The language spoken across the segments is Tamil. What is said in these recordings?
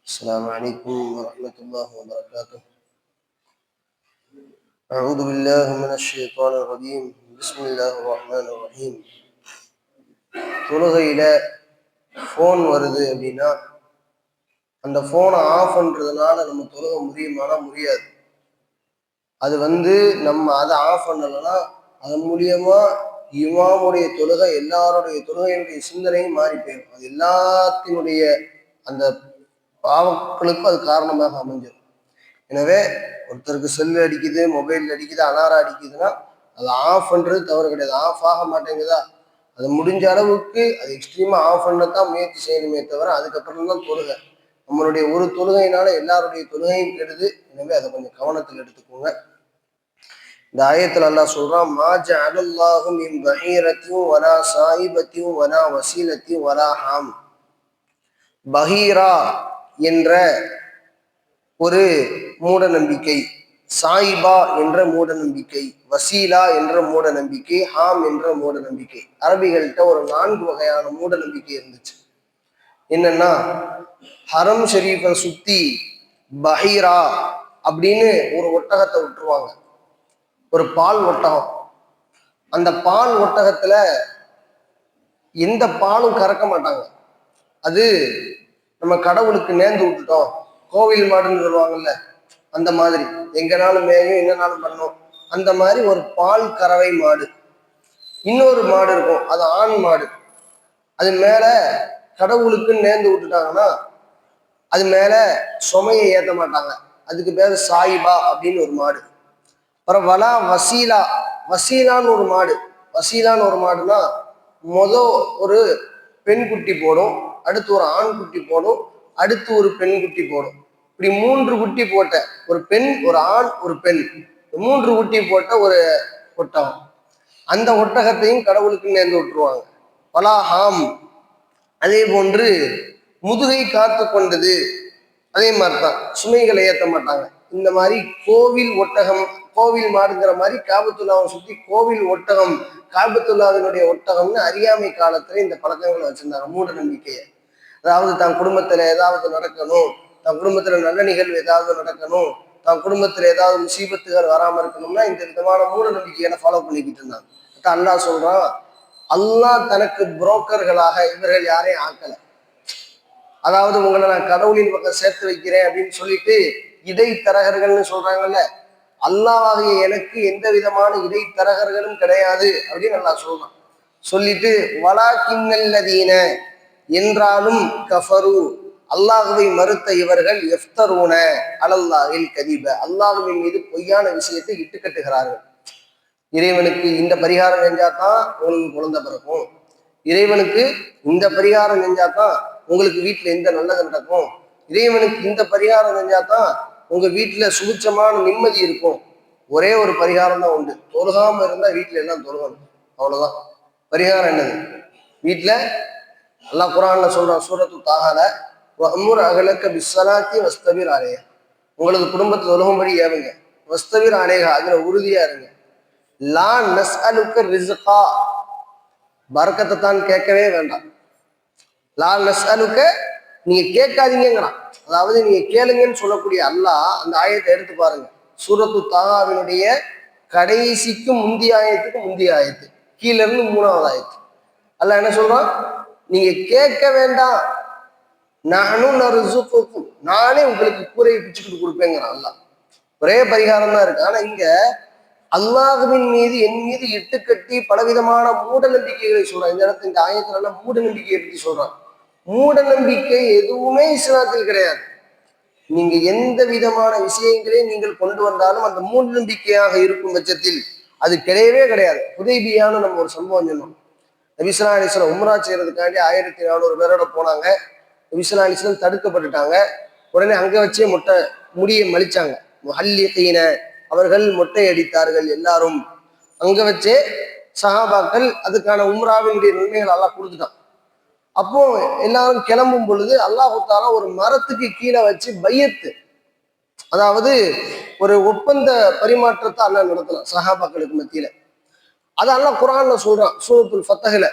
السلام عليكم ورحمة الله وبركاته. أعوذ بالله من الشيطان الرجيم. بسم الله الرحمن الرحيم. தொழுகையில ஃபோன் வருது அப்படின்னா அந்த ஃபோனை ஆஃப் பண்றதுனால நம்ம தொழுக முடியுமானா முடியாது. அது நம்ம அதை ஆஃப் பண்ணலைன்னா அதன் மூலியமா இமாமுடைய தொழுகை எல்லாருடைய தொழுகையினுடைய சிந்தனையும் மாறி போயிடும். அது எல்லாத்தினுடைய அந்த பாவங்களுக்கும் அது காரணமாக அமைஞ்சிடும். எனவே ஒருத்தருக்கு செல்லு அடிக்குது, மொபைல் அடிக்குது, அலாரம் அடிக்குதுன்னா அதை ஆஃப் பண்றது தவறு கிடையாது. ஆஃப் ஆக மாட்டேங்குதா, அது முடிஞ்ச அளவுக்கு அது எக்ஸ்ட்ரீமா ஆஃப் பண்ணத்தான் முயற்சி செய்யணுமே தவிர அதுக்கப்புறம் தான் தொழுகை. நம்மளுடைய ஒரு தொழுகையினால எல்லாருடைய தொழுகையும் கெடுது. எனவே அதை கொஞ்சம் கவனத்தில் எடுத்துக்கோங்க. இந்த ஆயத்துல அல்லாஹ் சொல்றான், மா ஜஅலல்லாஹு மின் பஹீரத்தின் வலா சாயிபத்தின் வலா வசீலத்தின் வலா ஹாம். பஹீரா என்ற ஒரு மூட நம்பிக்கை, சாயிபா என்ற மூட நம்பிக்கை, வசீலா என்ற மூட நம்பிக்கை, ஹாம் என்ற மூட நம்பிக்கை. அரபிகள்கிட்ட ஒரு 4 வகையான மூட நம்பிக்கை இருந்துச்சு. என்னன்னா, ஹரம் ஷரீஃபை சுத்தி பஹீரா அப்படின்னு ஒரு ஒட்டகத்தை விட்டுருவாங்க, ஒரு பால் ஒட்டகம். அந்த பால் ஒட்டகத்துல எந்த பாலும் கறக்க மாட்டாங்க. அது நம்ம கடவுளுக்கு நேர்ந்து விட்டுட்டோம், கோவில் மாடுன்னு சொல்லுவாங்கல்ல, அந்த மாதிரி எங்கனாலும் மேயும் என்னனாலும் பண்ணும். அந்த மாதிரி ஒரு பால் கறவை மாடு. இன்னொரு மாடு இருக்கும், அது ஆண் மாடு. அது மேல கடவுளுக்கு நேர்ந்து விட்டுட்டாங்கன்னா அது மேல சுமையை ஏற்ற மாட்டாங்க. அதுக்கு பேரு சாயிபா அப்படின்னு ஒரு மாடு. அப்புறம் வலா வசீலா, வசீலான்னு ஒரு மாடு. வசீலான்னு ஒரு மாடுனா ஒரு பெண் குட்டி போடும், அடுத்து ஒரு ஆண் குட்டி போடும், அடுத்து ஒரு பெண் குட்டி போடும். இப்படி 3 குட்டி போட்ட ஒரு பெண், ஒரு ஆண், ஒரு பெண், 3 குட்டி போட்ட ஒரு ஒட்டகம். அந்த ஒட்டகத்தையும் கடவுளுக்கு நேர்ந்து விட்டுருவாங்க. பலாஹாம். அதே போன்று முதுகை காத்து கொண்டது, அதே மாதிரிதான் சுமைகளை ஏற்ற மாட்டாங்க. இந்த மாதிரி கோவில் ஒட்டகம், கோவில் மாடுங்கிற மாதிரி காபத்துல்லாவை சுத்தி கோவில் ஒட்டகம், காபத்துல்லாவினுடைய ஒட்டகம்னு அறியாமை காலத்துல இந்த பழக்கங்களை வச்சிருந்தாங்க, மூட நம்பிக்கையை. அதாவது தன் குடும்பத்துல ஏதாவது நடக்கணும், தன் குடும்பத்துல நல்ல நிகழ்வு ஏதாவது நடக்கணும், தன் குடும்பத்துல ஏதாவது முசீபத்துகள் வராம இருக்கணும்னா இந்த விதமான மூட நம்பிக்கைகளை ஃபாலோ பண்ணிக்கிட்டு இருந்தாங்க. அல்லாஹ் சொல்றான், அல்லாஹ் தனக்கு புரோக்கர்களாக இவர்கள் யாரையும் ஆக்கல. அதாவது உங்களை நான் கடவுளின் பக்கம் சேர்த்து வைக்கிறேன் அப்படின்னு சொல்லிட்டு இடைத்தரகர்கள்னு சொல்றாங்கல்ல, அல்லாஹ்வாகிய எனக்கு எந்த விதமான இடைத்தரகர்களும் கிடையாது அப்படின்னு அல்லாஹ் சொல்றான். சொல்லிட்டு வலாக்கின்னல்லதீன என்றாலும் கஃபரு, அல்லாஹுவை மறுத்த இவர்கள் எஃப்தரூன அலல்லாஹில் கதிப, அல்லாஹுவின் மீது பொய்யான விஷயத்தை இட்டு கட்டுகிறார்கள். இறைவனுக்கு இந்த பரிகாரம் செஞ்சாதான் உங்களுக்கு குழந்தை பிறக்கும், இறைவனுக்கு இந்த பரிகாரம் செஞ்சாதான் உங்களுக்கு வீட்டுல எந்த நல்லது நடக்கும், இறைவனுக்கு இந்த பரிகாரம் செஞ்சாதான் உங்க வீட்டுல சுபிச்சமான நிம்மதி இருக்கும். ஒரே ஒரு பரிகாரம் தான் உண்டு, தொழுகாம இருந்தா வீட்டுல எல்லாம் தொழுகணும், அவ்வளவுதான் பரிகாரம். என்னது? வீட்டுல அல்லாஹ் குர்ஆன்ல சொல்றான், சூரத்து தாஹால, வஅமுர் அஹ்லக பிஸ்ஸலாத்தி வஸ்தபிர் அலைஹா, உங்களுக்கு குடும்பத்தை தொழுகும்படி ஏவுங்க, வஸ்தபிர் அலைஹா, அதுல உறுதியா இருங்க. லா நஸ்அலுக ரிஸ்கா, பரக்கத்தை தான் கேட்கவே வேண்டாம். லா நஸ்அலுக, நீங்க கேட்காதீங்கிறான். அதாவது நீங்க கேளுங்கன்னு சொல்லக்கூடிய அல்லாஹ் அந்த ஆயத்தை எடுத்து பாருங்க. சூரத்து தாஹாவினுடைய கடைசிக்கும் முந்தைய ஆயத்துக்கு முந்தைய ஆயத்து, கீழ இருந்து 3வது ஆயத்து. அல்லாஹ் என்ன சொல்றான்? நீங்க கேட்க வேண்டாம், நானும் நர்சுக்குக்கும், நானே உங்களுக்கு கூரையை பிச்சுக்கிட்டு கொடுப்பேங்கிறான் அல்லாஹ். ஒரே பரிகாரம் தான் இருக்கு. ஆனா இங்க அல்லாஹுவின் மீது, என் மீது இட்டு கட்டி பலவிதமான மூட நம்பிக்கைகளை சொல்றான். இந்த இடத்துல இந்த ஆயத்துல மூட நம்பிக்கையை பற்றி சொல்றான். மூட நம்பிக்கை எதுவுமே இஸ்லாத்தில் கிடையாது. நீங்க எந்த விதமான விஷயங்களை நீங்கள் கொண்டு வந்தாலும் அந்த மூட நம்பிக்கையாக இருக்கும் பட்சத்தில் அது கிடையவே கிடையாது. ஹுதைபியான்னு நம்ம ஒரு சம்பவம் சொன்னோம். நபி ஸல்லல்லாஹு அலைஹி வஸல்லம் உம்ரா செய்யறதுக்காண்டி 1400 பேரோட போனாங்க. நபி ஸல்லல்லாஹு அலைஹி வஸல்லம் தடுக்கப்பட்டுட்டாங்க. உடனே அங்க வச்சே முடியை மலிச்சாங்க. முஹல்லிகீன, அவர்கள் மொட்டை அடித்தார்கள். எல்லாரும் அங்க வச்சே சஹாபாக்கள் அதுக்கான உம்ராவினுடைய நன்மைகள் அல்லாஹ் கொடுத்துட்டான். அப்போ எல்லாரும் கிளம்பும் பொழுது அல்லாஹ் தஆலா ஒரு மரத்துக்கு கீழே வச்சு பையத்து, அதாவது ஒரு ஒப்பந்த பரிமாற்றத்தை அல்லாஹ் நடத்தலாம் சஹாபாக்களுக்கு மத்தியில. அது அல்லாஹ் குர்ஆன்ல சொல்றான், சூரத்துல் ஃபத்ஹ்ல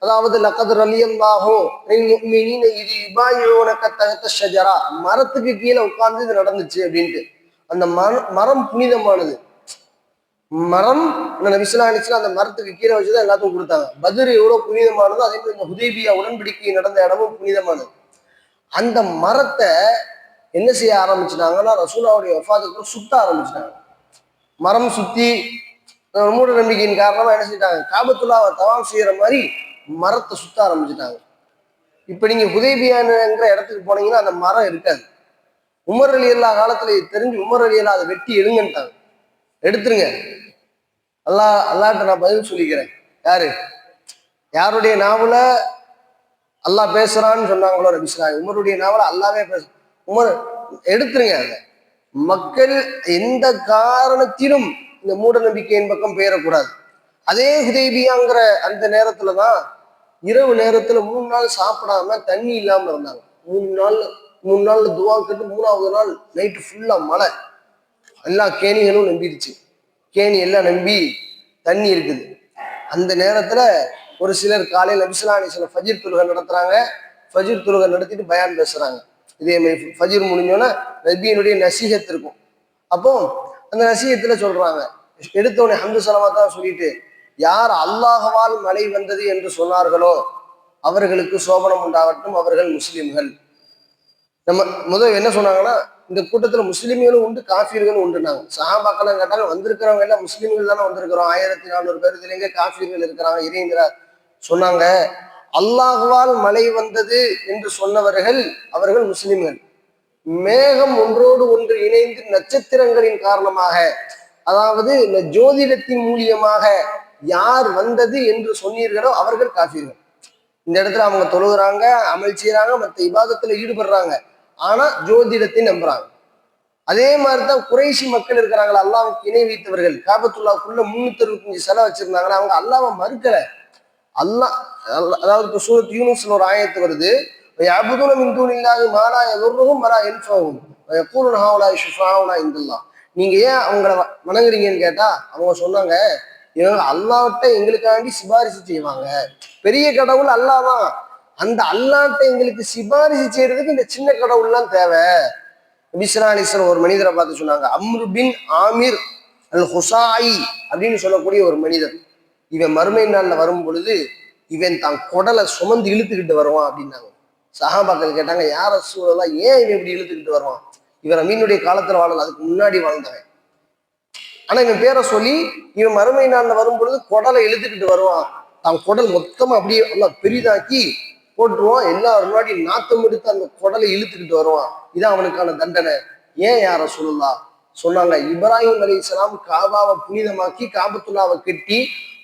அதாவது லக்கத் ரலியல்லாஹு அனில் முஃமினீன இதி யுபாயிஊனக தஹத ஷஜரா, மரத்துக்கு கீழே உட்கார்ந்து இது நடந்துச்சு அப்படின்ட்டு. அந்த மரம் புனிதமானது. மரம் நபி ஸல்லல்லாஹு அலைஹி வஸல்லம் அந்த மரத்துக்கு கீழே வச்சுதான் எல்லாத்துக்கும் கொடுத்தாங்க. பத்ர் எவ்வளவு புனிதமானதோ அதே மாதிரி இந்த ஹுதைபியா உடன்படிக்கை நடந்த இடமும் புனிதமானது. அந்த மரத்தை என்ன செய்ய ஆரம்பிச்சிட்டாங்கன்னா, ரசூலுல்லாஹுடைய வஃபாத்துக்கு சுத்த ஆரம்பிச்சிட்டாங்க. மரம் சுத்தி மூட நம்பிக்கையின் காரணமா என்ன செஞ்சிட்டாங்க, காபத்துல்லாவை தவாஃப் செய்யற மாதிரி மரத்தை சுத்த ஆரம்பிச்சுட்டாங்க. இப்ப நீங்க ஹுதைபியாங்கிற இடத்துக்கு போனீங்கன்னா அந்த மரம் இருக்காது. உமர் ரலியல்லாஹு காலத்துல தெரிஞ்சு உமர் ரலியல்லாஹு அதை வெட்டி எடுங்கன்ட்டாங்க. எடுத்துருங்க, அல்லாஹ்ட்ட நான் பதில் சொல்லிக்கிறேன். யாருடைய நாவல அல்லாஹ் பேசுறான்னு சொன்னாங்களோ நபி ஸல்லல்லாஹு அலைஹி வஸல்லம், உமருடைய நாவல அல்லாவே பேச, உமர் எடுத்துருங்க. அதை மக்கள் எந்த காரணத்திலும் இந்த மூட நம்பிக்கையின் பக்கம் பெயரக்கூடாது. அதே ஹுதைபியாங்கிற அந்த நேரத்துலதான் இரவு நேரத்துல 3 நாள் சாப்பிடாம தண்ணி இல்லாம இருந்தாங்க. 3 நாள் துவா கேட்டு 3ஆவது நாள் நைட்டு ஃபுல்லா மழை, எல்லா கேணிகளும் நம்பிடுச்சு. கேணி எல்லாம் நம்பி தண்ணி இருக்குது. அந்த நேரத்துல ஒரு சிலர் காலையில் நபி ஸல்லல்லாஹு அலைஹி வஸல்லம் ஃபஜ்ர் தொழுகை நடத்துறாங்க. ஃபஜ்ர் தொழுகை நடத்திட்டு பயான் பேசுறாங்க. இதே மாதிரி ஃபஜ்ர் முடிஞ்சோன்னா நபியினுடைய நசீஹத் இருக்கும். அப்போ அந்த நசீஹத்துல சொல்றாங்க, எடுத்தோடனே ஹம்து ஸலவாத்தா சொல்லிட்டு, யார் அல்லாஹ்வால் மழை வந்தது என்று சொன்னார்களோ அவர்களுக்கு சோபனம் உண்டாகட்டும், அவர்கள் முஸ்லிம்கள். நம்ம முதல் என்ன சொன்னாங்கன்னா, இந்த கூட்டத்துல முஸ்லிம்களும் உண்டு காஃபிர்களும் உண்டுனாங்க. சஹாபாக்கள் கேட்டாங்க, வந்திருக்கிறவங்க எல்லாம் முஸ்லிம்கள் தானே வந்திருக்கிறோம், 1400 பேர், இதுல எங்க காஃபிர்கள் இருக்கிறாங்க இறைங்கிறார் சொன்னாங்க. அல்லாஹ்வால் மழை வந்தது என்று சொன்னவர்கள் அவர்கள் முஸ்லிம்கள். மேகம் ஒன்றோடு ஒன்று இணைந்து நட்சத்திரங்களின் காரணமாக, அதாவது இந்த ஜோதிடத்தின் மூலியமாக யார் வந்தது என்று சொன்னீர்களோ அவர்கள் காஃபிர்கள். இந்த இடத்துல அவங்க தொழுகிறாங்க, அமல் செய்யறாங்க, மற்ற இபாதத்துல ஈடுபடுறாங்க, ஆனா ஜோதிடத்தை நம்புறாங்க. அதே மாதிரிதான் குறைஷி மக்கள் இருக்கிறாங்களா, அல்லாஹ்வுக்கு இணை வைத்தவர்கள். காபத்துல்லாவுக்குள்ள 365 சிலை வச்சிருந்தாங்களா, அவங்க அல்லாஹ்வை மறுக்கல. அல்லாஹ் அதாவது இப்போ சூரத் யூனுஸ்ல ஒரு ஆயத்து வருது, யஅபுதுன மின் தூனில்லாஹி மா லா யதுர்ருஹும் வ லா யன்ஃபஉஹும் வ யகூலுன ஹாஉலாஇ ஷுஃபஆஉனா இன்தல்லாஹ். நீங்க ஏன் அவங்கள வணங்குறீங்கன்னு கேட்டா அவங்க சொன்னாங்க, இவங்க அல்லாஹ்ட்ட எங்களுக்காண்டி சிபாரிசு செய்வாங்க. பெரிய கடவுள் அல்லாஹ் தான், அந்த அல்லாஹ்ட்ட எங்களுக்கு சிபாரிசு செய்யறதுக்கு இந்த சின்ன கடவுள்லாம் தேவை. நபி ஸல்லல்லாஹு அலைஹி வஸல்லம் ஒரு மனிதரை பார்த்து சொன்னாங்க, அம்ரு பின் ஆமிர் அல் ஹுசாயி அப்படின்னு சொல்லக்கூடிய ஒரு மனிதர். இவன் மறுமை நாள்ல வரும் பொழுது இவன் தான் குடலை சுமந்து இழுத்துக்கிட்டு வருவான் அப்படின்னாங்க. சஹாபாக்கள் கேட்டாங்க, யார் ரசூலல்லாஹ், ஏன் இவன் இப்படி இழுத்துக்கிட்டு வருவான்? இவன் அமீனுடைய காலத்துல வாழல, அதுக்கு முன்னாடி வாழ்ந்தவன். ஆனா இவன் பேரை சொல்லி இவன் மறுமை நாள்ல வரும் பொழுது குடலை இழுத்துக்கிட்டு வருவான். தான் குடல் மொத்தமா அப்படியே எல்லாம் பெரிதாக்கி போட்டுருவான். எல்லாரும் முன்னாடி நாத்தம் எடுத்து அந்த குடலை இழுத்துக்கிட்டு வருவான். இதான் அவனுக்கான தண்டனை. ஏன் யார் ரசூலுல்லாஹ் சொன்னாங்க, இப்ராஹிம் அலைஹிஸ்ஸலாம் காபாவை புனிதமாக்கி காபத்துல்லாவை கட்டி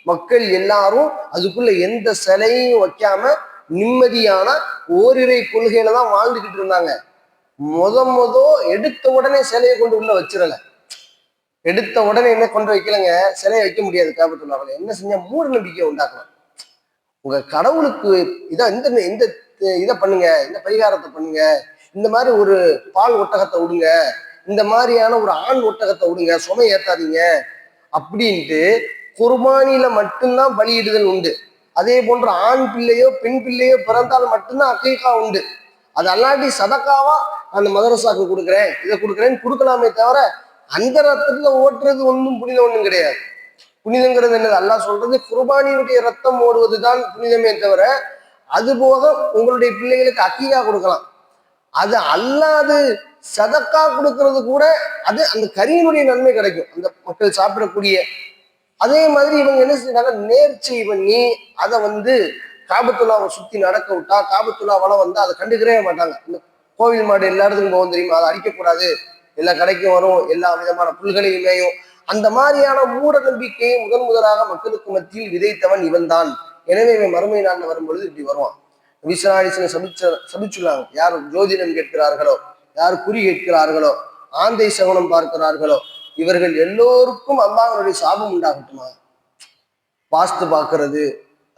மக்கள் எல்லாரும் அதுக்குள்ள எந்த சிலையும் வைக்காம நிம்மதியான ஓரிரை கொள்கையில தான் வாழ்ந்துகிட்டு இருந்தாங்க. எடுத்த உடனே சிலையை கொண்டு உள்ள வச்சிடல. எடுத்த உடனே என்ன கொண்டு வைக்கலங்க, சிலையை வைக்க முடியாது. காபத்துல்லாவில் என்ன செஞ்சா மூட நம்பிக்கை உண்டாக்கலாம். உங்க கடவுளுக்கு இதான் இந்த இதை பண்ணுங்க, இந்த பரிகாரத்தை பண்ணுங்க, இந்த மாதிரி ஒரு பால் ஒட்டகத்தை விடுங்க, இந்த மாதிரியான ஒரு ஆண் ஒட்டகத்தை விடுங்க, சுமை ஏத்தாதீங்க அப்படின்ட்டு குர்பானியில மட்டும்தான் பலியிடுதல் உண்டு. அதே போன்ற ஆண் பிள்ளையோ பெண் பிள்ளையோ பிறந்தால் மட்டும்தான் அக்கீகா உண்டு. அது அல்லாட்டி சதக்காவா அந்த மதரசாக்கு கொடுக்குறேன், இதை கொடுக்குறேன்னு கொடுக்கலாமே தவிர அந்த ரத்தத்துல ஓட்டுறது ஒன்றும் புனிதம் ஒன்றும் கிடையாது. புனிதங்கிறது என்னது, அல்லாஹ் சொல்றது குர்பானியுடைய ரத்தம் ஓடுவதுதான் புனிதமே தவிர, அது போக உங்களுடைய பிள்ளைகளுக்கு அக்கீகா கொடுக்கலாம். அது அல்லாது சதக்கா கொடுக்கறது கூட அது அந்த கரியினுடைய நன்மை கிடைக்கும் அந்த மக்கள் சாப்பிடக்கூடிய. அதே மாதிரி இவங்க என்ன செஞ்சாங்க, நேர்ச்சி பண்ணி அதை காபத்துல்லாவை சுத்தி நடக்க விட்டா, காபத்துல்லா வளம் வந்தா அதை கண்டுக்கிறவே மாட்டாங்க. இந்த கோவில் மாடு எல்லா இடத்துக்கும் போகும் தெரியுமா, அதை அடிக்கக்கூடாது, எல்லா கடைக்கும் வரும், எல்லா விதமான புல்களையும் மேயும். அந்த மாதிரியான மூட நம்பிக்கையை முதலாக மக்களுக்கு மத்தியில் விதைத்தவன் இவன் தான். எனவே இவன் மறுமை நாள்ல வரும் பொழுது இப்படி வருவான். நபி ஸல்லல்லாஹு அலைஹி வஸல்லம் சபிச்சுள்ளாங்க, யார் ஜோதிடம் கேட்கிறார்களோ, யார் குறி கேட்கிறார்களோ, ஆந்தை சகுனம் பார்க்கிறார்களோ, இவர்கள் எல்லோருக்கும் அல்லாஹ்வுடைய சாபம் உண்டாகட்டுமா. வாஸ்து பார்க்கிறது,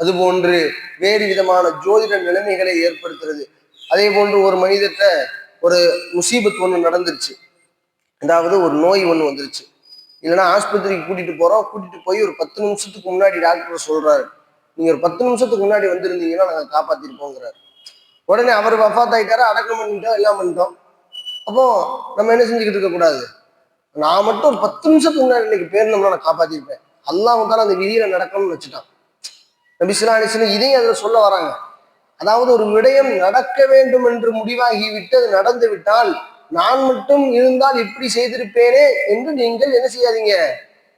அது போன்று வேறு விதமான ஜோதிட நிலைமைகளை ஏற்படுத்துறது. அதே போன்று ஒரு மனிதர்கிட்ட ஒரு முசீபத் ஒண்ணு நடந்துருச்சு, அதாவது ஒரு நோய் ஒண்ணு வந்துருச்சு. இல்லைன்னா ஆஸ்பத்திரிக்கு கூட்டிட்டு போறோம், கூட்டிட்டு போய் ஒரு 10 நிமிஷத்துக்கு முன்னாடி டாக்டர் சொல்றாரு, நீங்க ஒரு 10 நிமிஷத்துக்கு முன்னாடி வந்திருந்தீங்கன்னா நாங்க காப்பாத்திருப்போங்கிறாரு. உடனே அவர் வஃபாத் ஆயிட்டாரு, அடக்கம் பண்ணிட்டோம், எல்லாம் பண்ணிட்டோம். அப்போ நம்ம என்ன செஞ்சுக்கிட்டு இருக்க கூடாது? நான் மட்டும் ஒரு 10 நிமிஷத்துக்கு முன்னாடி இன்னைக்கு பேருந்தோம்னா நான் காப்பாத்திருப்பேன். அல்லாஹ் தால அந்த விதியில நடக்கணும்னு வச்சுட்டான். நபி ஸல்லல்லாஹு அலைஹி வஸல்லம் இதையும் அதுல சொல்ல வராங்க. அதாவது ஒரு விடயம் நடக்க வேண்டும் என்று முடிவாகி விட்டு அது நடந்து விட்டால் நான் மட்டும் இருந்தால் இப்படி செய்திருப்பேனே என்று நீங்கள் என்ன செய்யாதீங்க,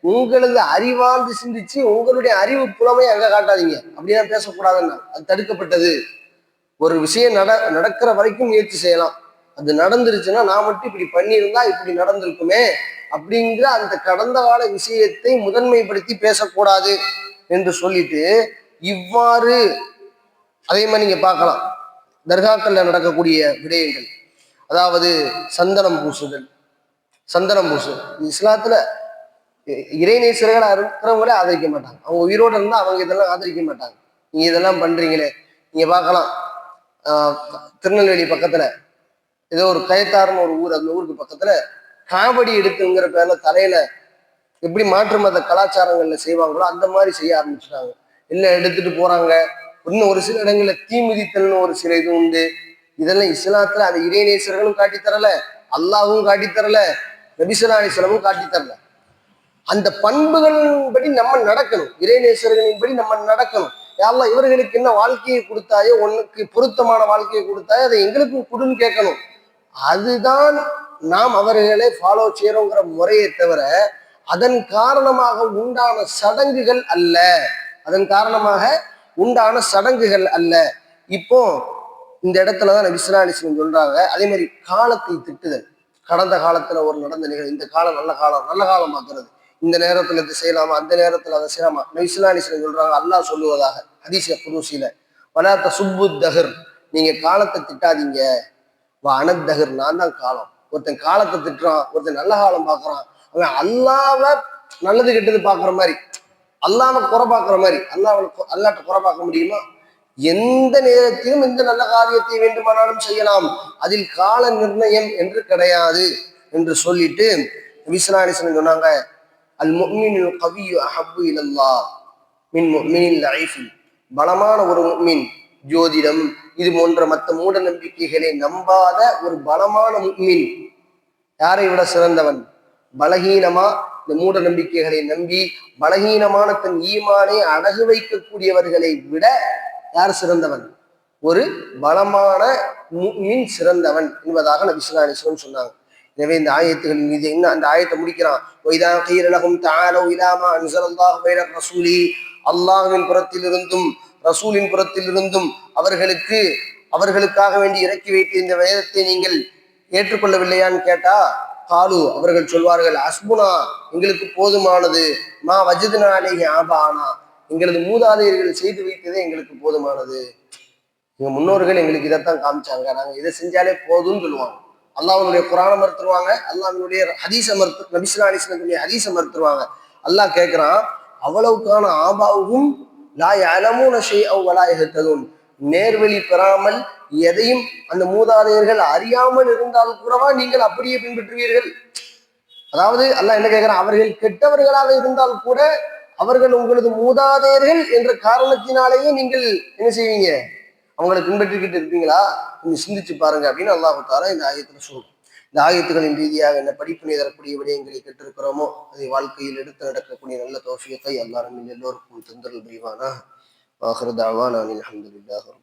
உங்களது அறிவார்ந்து சிந்திச்சு உங்களுடைய அறிவு புலமை அங்க காட்டாதீங்க. அப்படிலாம் பேசக்கூடாதுன்னா அது தடுக்கப்பட்டது. ஒரு விஷயம் நடக்கிற வரைக்கும் முயற்சி செய்யலாம். அது நடந்துருச்சுன்னா நான் மட்டும் இப்படி பண்ணியிருந்தா இப்படி நடந்திருக்குமே அப்படிங்கிற அந்த கடந்த கால விஷயத்தை முதன்மைப்படுத்தி பேசக்கூடாது என்று சொல்லிட்டு, இவ்வாறு அதே மாதிரி நீங்க பார்க்கலாம் தர்காக்கள்ல நடக்கக்கூடிய விடயங்கள். அதாவது சந்தனம் பூசுதல். சந்தனம் பூசு இஸ்லாத்துல இறைநேசர்களா இருக்கிறவங்களே ஆதரிக்க மாட்டாங்க. அவங்க உயிரோடு இருந்தா அவங்க இதெல்லாம் ஆதரிக்க மாட்டாங்க. நீங்க இதெல்லாம் பண்றீங்களே, நீங்க பார்க்கலாம் திருநெல்வேலி பக்கத்துல ஏதோ ஒரு கயத்தார்னு ஒரு ஊர், அந்த ஊருக்கு பக்கத்துல காவடி எடுத்துங்கிற பேர்ல தலையில எப்படி மாற்று மத கலாச்சாரங்கள்ல செய்வாங்களோ அந்த மாதிரி செய்ய ஆரம்பிச்சுட்டாங்க. இல்ல எடுத்துட்டு போறாங்க. இன்னும் ஒரு சில இடங்கள்ல தீ மிதித்தல்னு ஒரு சில இது உண்டு. இதெல்லாம் இஸ்லாத்துல அது இறைநேசர்களும் காட்டித்தரல, அல்லாவும் காட்டித்தரல, நபி ஸல்லல்லாஹு அலைஹி வஸல்லமும் காட்டித்தரல. அந்த பண்புகளின்படி நம்ம நடக்கணும், இறைநேசர்களின்படி நம்ம நடக்கணும். யாரெல்லாம் இவர்களுக்கு என்ன வாழ்க்கையை கொடுத்தாயோ, உனக்கு பொருத்தமான வாழ்க்கையை கொடுத்தாயோ அதை எங்களுக்கும் கொடுன்னு கேட்கணும். அதுதான் நாம் அவர்களை ஃபாலோ செய்யறோங்கிற முறையை தவிர அதன் காரணமாக உண்டான சடங்குகள் அல்ல. அதன் காரணமாக உண்டான சடங்குகள் அல்ல. இப்போ இந்த இடத்துலதான் நபி ஸல்லல்லாஹு அலைஹி வஸல்லம் சொல்றாங்க. அதே மாதிரி காலத்தை திட்டுதல். கடந்த காலத்துல ஒரு நடந்த நிகழ்வு, இந்த காலம் நல்ல காலம், நல்ல காலம் பார்க்கறது. இந்த நேரத்துல இது செய்யலாமா, அந்த நேரத்துல அதை செய்யலாமா. நபி ஸல்லல்லாஹு அலைஹி வஸல்லம் சொல்றாங்க, அல்லாஹ் சொல்லுவதாக ஹதீஸ் குதுஸில, வலா தசுப்பு தஹர், நீங்க காலத்தை திட்டாதீங்க. அனத்தகர், நான் தான் காலம். ஒருத்தன் காலத்தை திட்டுறான், ஒருத்தன் நல்ல காலம் பார்க்கறான். அவன் அல்லாஹ்வ நல்லது கெட்டது பார்க்குற மாதிரி, அல்லாஹ்வை குறை பார்க்குற மாதிரி. அல்லாஹ்ட்ட குறை பார்க்க முடியுமா? எந்த நேரத்திலும் எந்த நல்ல காரியத்தை வேண்டுமானாலும் செய்யலாம். அதில் கால நிர்ணயம் என்று கிடையாது என்று சொல்லிட்டு நபி ஸல்லல்லாஹு அலைஹி வஸல்லம் சொன்னாங்க, அல் முஃமினுல் கவிய்யு அஹப்பு இலல்லாஹ் மின் முஃமினில் லைஃப். பலமான ஒரு முஃமின், ஜோதிடம் இது போன்ற மற்ற மூட நம்பிக்கைகளை நம்பாத ஒரு பலமான முஃமின் யாரை விட சிறந்தவன்? பலகீனமா இந்த மூட நம்பிக்கைகளை நம்பி பலகீனமான தன் ஈமானை அடகு வைக்கக்கூடியவர்களை விட யார் சிறந்தவன்? ஒரு பலமான முஃமின் சிறந்தவன் என்பதாக நபி ஸல்லல்லாஹு அலைஹி வஸல்லம் சொன்னாங்க. எனவே இந்த ஆயத்துகளின் மீது என்ன அந்த ஆயத்தை முடிக்கிறான், வைதா கீல லஹும் தஆலு இலா மா அன்ஸலல்லாஹு பைன ரசூலி, அல்லாஹ்வின் புறத்திலிருந்தும் ரசூலின் புறத்திலிருந்தும் அவர்களுக்காக வேண்டி இறக்கி வைத்த இந்த வேதத்தை நீங்கள் ஏற்றுக்கொள்ளவில்லையான்னு கேட்டா, காலு அவர்கள் சொல்வார்கள், அஸ்புனா எங்களுக்கு போதுமானது, மா வஜதுனா அலைஹி ஆபானா எங்களது மூதாதையர்கள் செய்து வைத்ததே எங்களுக்கு போதுமானது. எங்க முன்னோர்கள் எங்களுக்கு இதைத்தான் காமிச்சாங்க, நாங்க இதை செஞ்சாலே போதும்னு சொல்லுவாங்க. அல்லாஹ்வுடைய குர்ஆனை மறுத்துருவாங்க, அல்லாஹ்வுடைய ஹதீஸை நபி ஸல்லல்லாஹு அலைஹி வஸல்லம் ஹதீஸை மறுத்துருவாங்க. அல்லாஹ் கேட்கிறான், அவ்வளவுக்கான ஆபாவும் லா யஅலமூன ஷைஅன் வலா யஹ்ததூன், நேர்வழி பெறாமல் எதையும் அந்த மூதாதையர்கள் அறியாமல் இருந்தால் கூடவா நீங்கள் அப்படியே பின்பற்றுவீர்கள்? அதாவது அல்லாஹ் என்ன கேட்கிறான், அவர்கள் கெட்டவர்களாக இருந்தால் கூட அவர்கள் உங்களது மூதாதையர்கள் என்ற காரணத்தினாலேயே நீங்கள் என்ன செய்வீங்க, அவங்களை பின்பற்றிக்கிட்டு இருப்பீங்களா? நீங்க சிந்திச்சு பாருங்க அப்படின்னு அல்லாஹ் தஆலா இந்த ஆயத்துல சொல்றோம். இந்த ஆயத்துகளின் ரீதியாக என்ன படிப்பினை தரக்கூடிய விடயங்களை கற்றிருக்கிறோமோ அதை வாழ்க்கையில் எடுத்து நடக்கக்கூடிய நல்ல தௌஃபீகை அல்லாஹ் நம்ம எல்லோருக்கும் தந்தருள் புரிவானா. ஆகிரு தஅவானா அல்ஹம்துலில்லாஹ்.